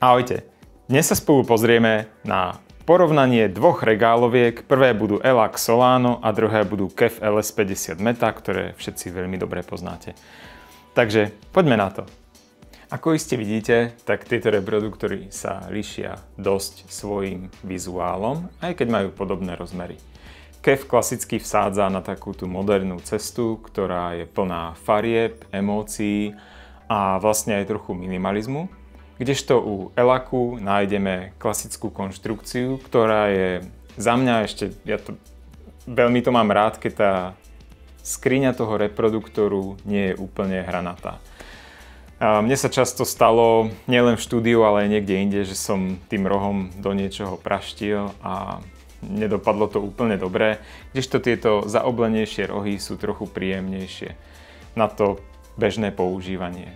Ahojte, dnes sa spolu pozrieme na porovnanie dvoch regáloviek. Prvé budú Elac Solano a druhé budú KEF LS50 Meta, ktoré všetci veľmi dobre poznáte. Takže poďme na to. Ako iste vidíte, tak tieto reproduktory sa líšia dosť svojím vizuálom, aj keď majú podobné rozmery. KEF klasicky vsádza na takú tú modernú cestu, ktorá je plná farieb, emócií a vlastne aj trochu minimalizmu. Kdežto u Elacu nájdeme klasickú konštrukciu, ktorá je za mňa ešte, veľmi to mám rád, keď tá skriňa toho reproduktoru nie je úplne hranatá. Mne sa často stalo, nielen v štúdiu, ale aj niekde inde, že som tým rohom do niečoho praštil a nedopadlo to úplne dobre, kdežto tieto zaoblenejšie rohy sú trochu príjemnejšie na to bežné používanie.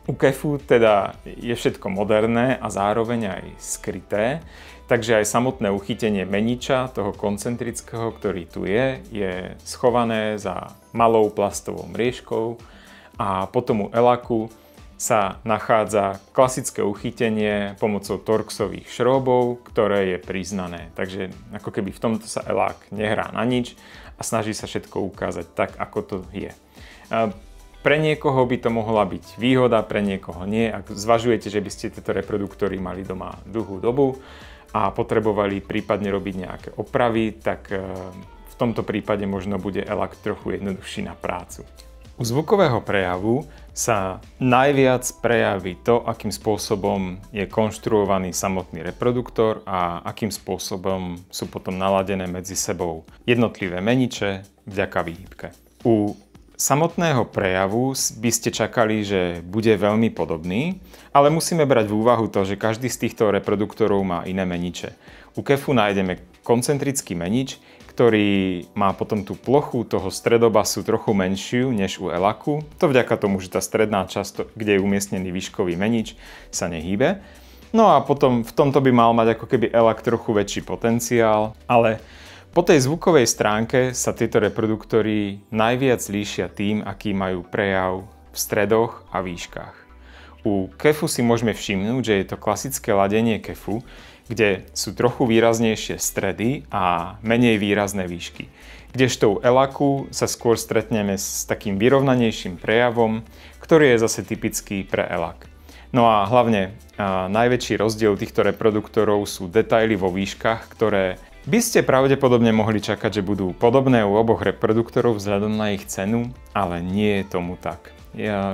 U KEFu teda je všetko moderné a zároveň aj skryté, takže aj samotné uchytenie meniča, toho koncentrického, ktorý tu je schované za malou plastovou mriežkou a potom u Elacu sa nachádza klasické uchytenie pomocou torxových šróbov, ktoré je priznané. Takže ako keby v tomto sa Elac nehrá na nič a snaží sa všetko ukázať tak, ako to je. Pre niekoho by to mohla byť výhoda, pre niekoho nie. Ak zvažujete, že by ste tieto reproduktory mali doma dlhú dobu a potrebovali prípadne robiť nejaké opravy, tak v tomto prípade možno bude Elac trochu jednoduchší na prácu. U zvukového prejavu sa najviac prejaví to, akým spôsobom je konštruovaný samotný reproduktor a akým spôsobom sú potom naladené medzi sebou jednotlivé meniče vďaka výhybke. U samotného prejavu by ste čakali, že bude veľmi podobný, ale musíme brať v úvahu to, že každý z týchto reproduktorov má iné meniče. U KEFu nájdeme koncentrický menič, ktorý má potom tú plochu toho stredobasu trochu menšiu než u Elacu. To vďaka tomu, že tá stredná časť, kde je umiestnený výškový menič, sa nehýbe. No a potom v tomto by mal mať ako keby Elac trochu väčší potenciál, ale po tej zvukovej stránke sa tieto reproduktory najviac líšia tým, aký majú prejav v stredoch a výškach. U KEFu si môžeme všimnúť, že je to klasické ladenie KEFu, kde sú trochu výraznejšie stredy a menej výrazné výšky. Kdežto u Elacu sa skôr stretneme s takým vyrovnanejším prejavom, ktorý je zase typický pre Elac. No a hlavne najväčší rozdiel týchto reproduktorov sú detaily vo výškach, ktoré by ste pravdepodobne mohli čakať, že budú podobné u oboch reproduktorov vzhľadom na ich cenu, ale nie je tomu tak.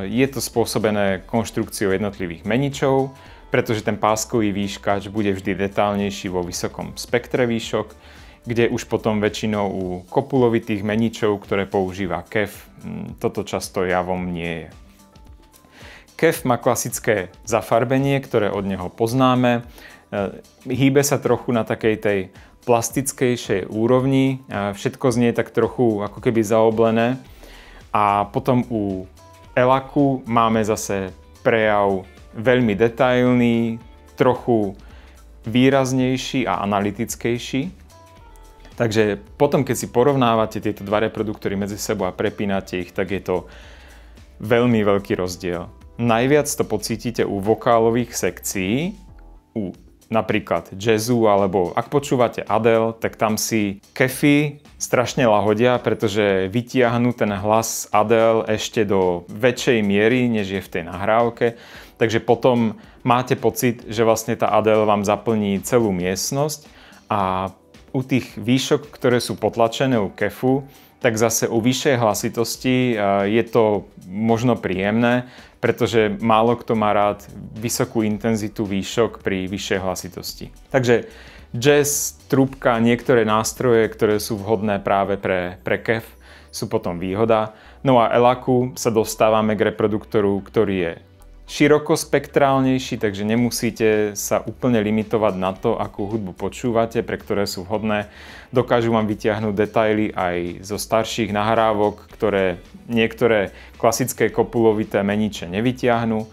Je to spôsobené konštrukciou jednotlivých meničov, pretože ten páskový výškač bude vždy detálnejší vo vysokom spektre výšok, kde už potom väčšinou u kopulovitých meničov, ktoré používa KEF, toto často javom nie je. KEF má klasické zafarbenie, ktoré od neho poznáme. Hýbe sa trochu na takej tej plastickejšej úrovni. Všetko znie tak trochu ako keby zaoblené. A potom u Elacu máme zase prejav veľmi detailný, trochu výraznejší a analytickejší. Takže potom, keď si porovnávate tieto dva reproduktory medzi sebou a prepínate ich, tak je to veľmi veľký rozdiel. Najviac to pocítite u vokálových sekcií, u napríklad jazzu, alebo ak počúvate Adele, tak tam si KEFy strašne lahodia, pretože vytiahnu ten hlas Adele ešte do väčšej miery, než je v tej nahrávke. Takže potom máte pocit, že vlastne tá Adele vám zaplní celú miestnosť a u tých výšok, ktoré sú potlačené u KEFu, tak zase u vyššej hlasitosti je to možno príjemné, pretože málo kto má rád vysokú intenzitu výšok pri vyššej hlasitosti. Takže jazz, trúbka, niektoré nástroje, ktoré sú vhodné práve pre KEF, sú potom výhoda. No a Elacu sa dostávame k reproduktoru, ktorý je širokospektrálnejší, takže nemusíte sa úplne limitovať na to, akú hudbu počúvate, pre ktoré sú vhodné. Dokážu vám vytiahnuť detaily aj zo starších nahrávok, ktoré niektoré klasické kopulovité meniče nevytiahnu.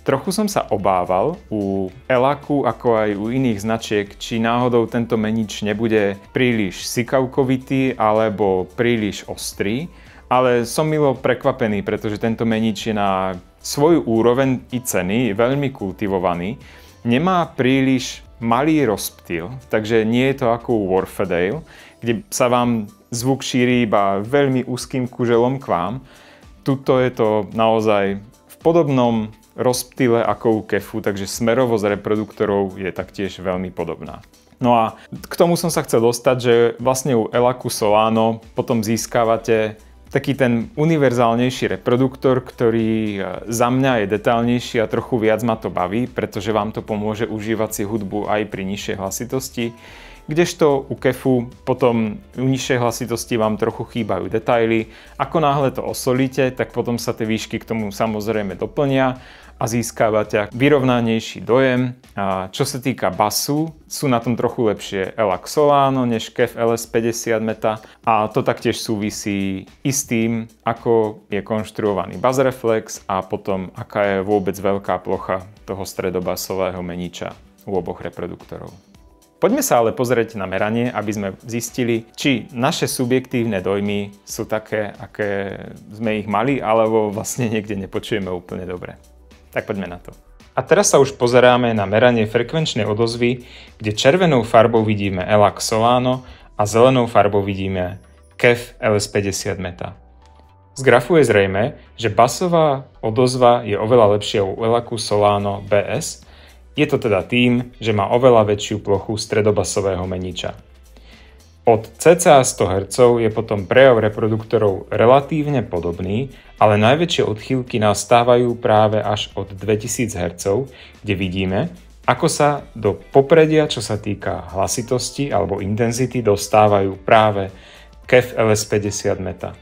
Trochu som sa obával u Elacu, ako aj u iných značiek, či náhodou tento menič nebude príliš sykavkovitý alebo príliš ostrý, ale som milo prekvapený, pretože tento menič je na svoju úroveň i ceny veľmi kultivovaný. nemá príliš malý rozptyl, takže nie je to ako u Wharfedale, kde sa vám zvuk šíri iba veľmi úzkým kuželom k vám. Tuto je to naozaj v podobnom rozptyle ako u kefu, takže smerovosť reproduktorov je taktiež veľmi podobná. No a k tomu som sa chcel dostať, že vlastne u Elacu Solano potom získavate taký ten univerzálnejší reproduktor, ktorý za mňa je detailnejší a trochu viac ma to baví, pretože vám to pomôže užívať si hudbu aj pri nižšej hlasitosti. Kdežto u kefu potom u nižšej hlasitosti vám trochu chýbajú detaily. Ako náhle to osolíte, tak potom sa tie výšky k tomu samozrejme doplnia a získavate vyrovnanejší dojem. A čo sa týka basu, sú na tom trochu lepšie Elac Solano než KEF LS50 Meta a to taktiež súvisí i s tým, ako je konštruovaný bass reflex a potom aká je vôbec veľká plocha toho stredobasového meniča u oboch reproduktorov. Poďme sa ale pozrieť na meranie, aby sme zistili, či naše subjektívne dojmy sú také, aké sme ich mali, alebo vlastne niekde nepočujeme úplne dobre. Tak poďme na to. A teraz sa už pozeráme na meranie frekvenčnej odozvy, kde červenou farbou vidíme Elac Solano a zelenou farbou vidíme KEF LS50 Meta. Z grafu je zrejme, že basová odozva je oveľa lepšia u Elacu Solano BS. Je to teda tým, že má oveľa väčšiu plochu stredobasového meniča. Od cca 100 Hz je potom prejav reproduktorov relatívne podobný, ale najväčšie odchýlky nastávajú práve až od 2000 Hz, kde vidíme, ako sa do popredia, čo sa týka hlasitosti alebo intenzity, dostávajú práve KEF LS50 Meta.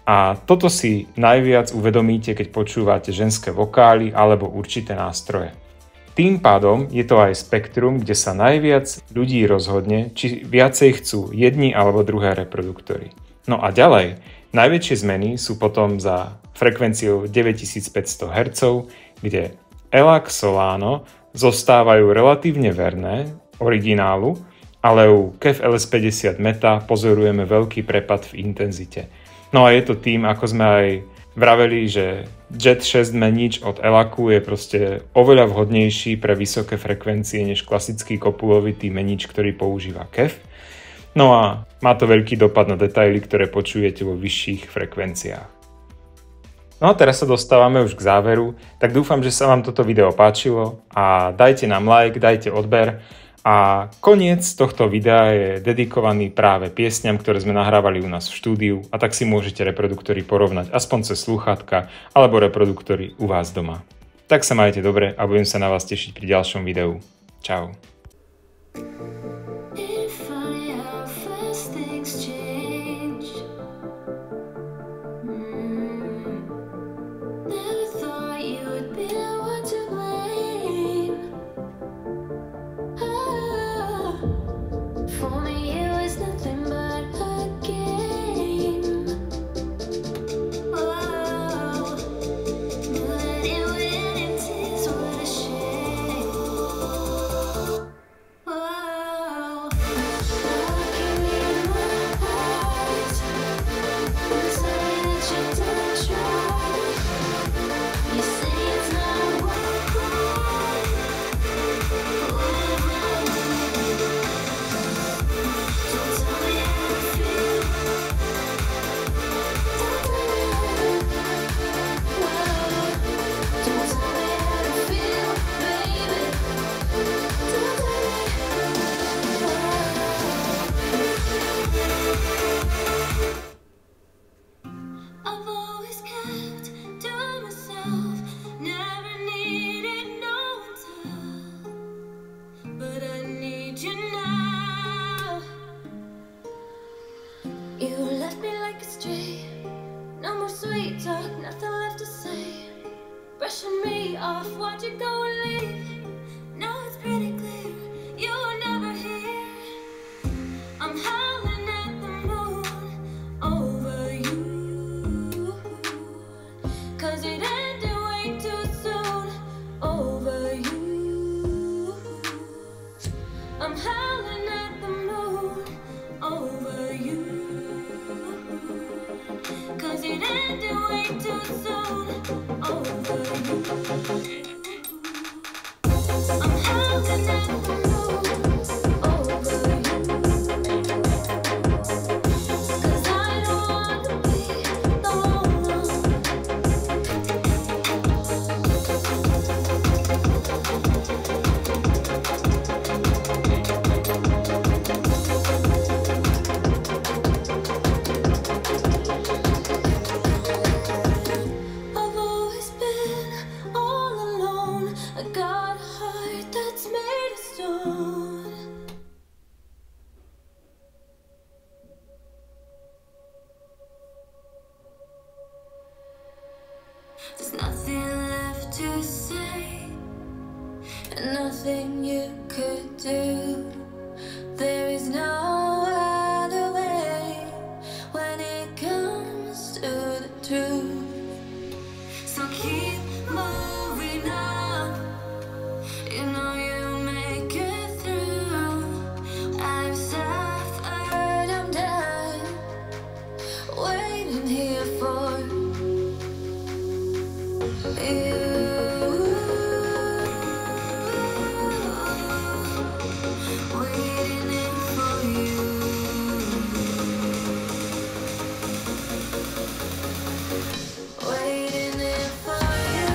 A toto si najviac uvedomíte, keď počúvate ženské vokály alebo určité nástroje. Tým pádom je to aj spektrum, kde sa najviac ľudí rozhodne, či viacej chcú jedni alebo druhé reproduktory. No a ďalej, najväčšie zmeny sú potom za frekvenciou 9500 Hz, kde Elac Solano zostávajú relatívne verné originálu, ale u KEF LS50 Meta pozorujeme veľký prepad v intenzite. No a je to tým, ako sme aj vraveli, že Jet 6 menič od Elacu je proste oveľa vhodnejší pre vysoké frekvencie než klasický kopulovitý menič, ktorý používa KEF. No a má to veľký dopad na detaily, ktoré počujete vo vyšších frekvenciách. No a teraz sa dostávame už k záveru, tak dúfam, že sa vám toto video páčilo a dajte nám like, dajte odber. A koniec tohto videa je dedikovaný práve piesňam, ktoré sme nahrávali u nás v štúdiu, a tak si môžete reproduktory porovnať aspoň cez slúchadka alebo reproduktory u vás doma. Tak sa majte dobre a budem sa na vás tešiť pri ďalšom videu. Čau. Brushing me off, why'd you go and leave? Now it's pretty clear, you were never here. I'm howling at the moon over you, 'cause it ended way too soon over you. I'm howling at the moon over you, 'cause it ended way too soon over you. I'm There's nothing left to say, and nothing you could do. There is no other way when it comes to the truth. So keep moving on. You know you'll make it through. I've suffered, I'm done waiting here for you. Waiting in for you. Waiting in for you.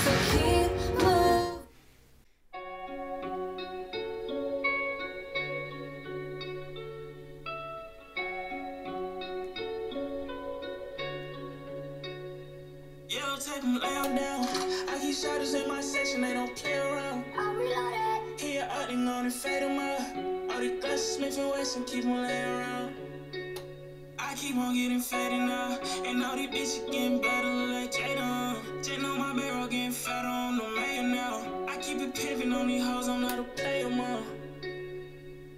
So keep moving. Yellow tape them, lay 'em down. I keep shadows in my section, they don't play around. I'm reloaded. Here, up, they gonna fade 'em out. All these glasses, Smith and Wesson, keep 'em laying around. I keep on getting faded now, and all these bitches getting better, look like Jada. Just know my barrel getting fatter on the mayor now. I keep it pimping on these hoes, I'm not a player, mom.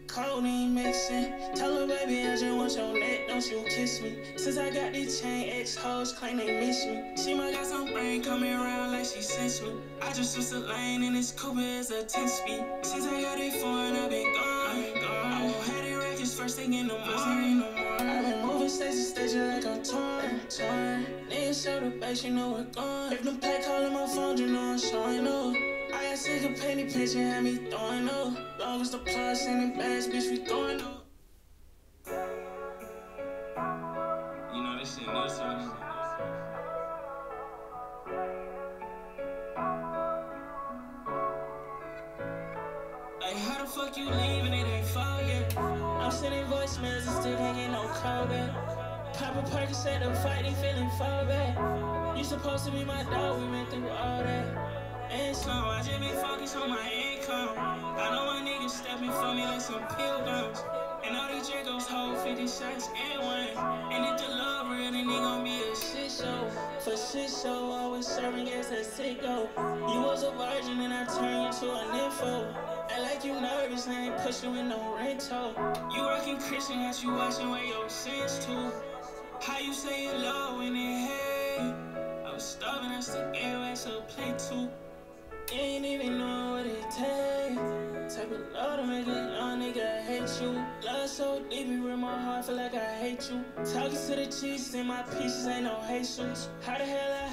Cold ain't mixing. Tell her, baby, I just want your neck, don't you kiss me. Since I got this chain, ex-hoes claim they miss me. She might got some brain coming around like she sensed me. I just switched the lane and this Cooper is a 10-speed. Since I got it foreign, I've been gone. I won't have it records first thing in the morning. I've been moving stage to stage like I'm torn. Niggas show the base, you know we're gone. If them pack calling my phone, you know I'm showing up. I got sick of penny pinching, had me throwing up. Long as the plus and the bags, bitch, we throwing up. You know this shit new, son. Like, how the fuck you leaving? It ain't fall yet. I'm sending voicemails and still ain't get no call back. Pop a Percocet to fight, they feeling far back. You supposed to be my dog, we went through all that. And slow, I just been focused on my income. I know my niggas stepping for me like some pilgrims. And all these Dracos hold 50 shots and one. And if the love real, then they gon' be a shit show. For shit show, always serving as a sicko. You was a virgin and I turned you to a nympho. Act like you nervous, I ain't push you in no rental. You rockin' Christian, got you watching where your sins to. How you say you love when it hate? I was starving, I still gave away so play too. You ain't even know what it take. Type of love to make a young nigga hate you. Love so deep, it rip my heart, feel like I hate you. Talking to the cheese, in my pieces, ain't no hate shoots. How the hell I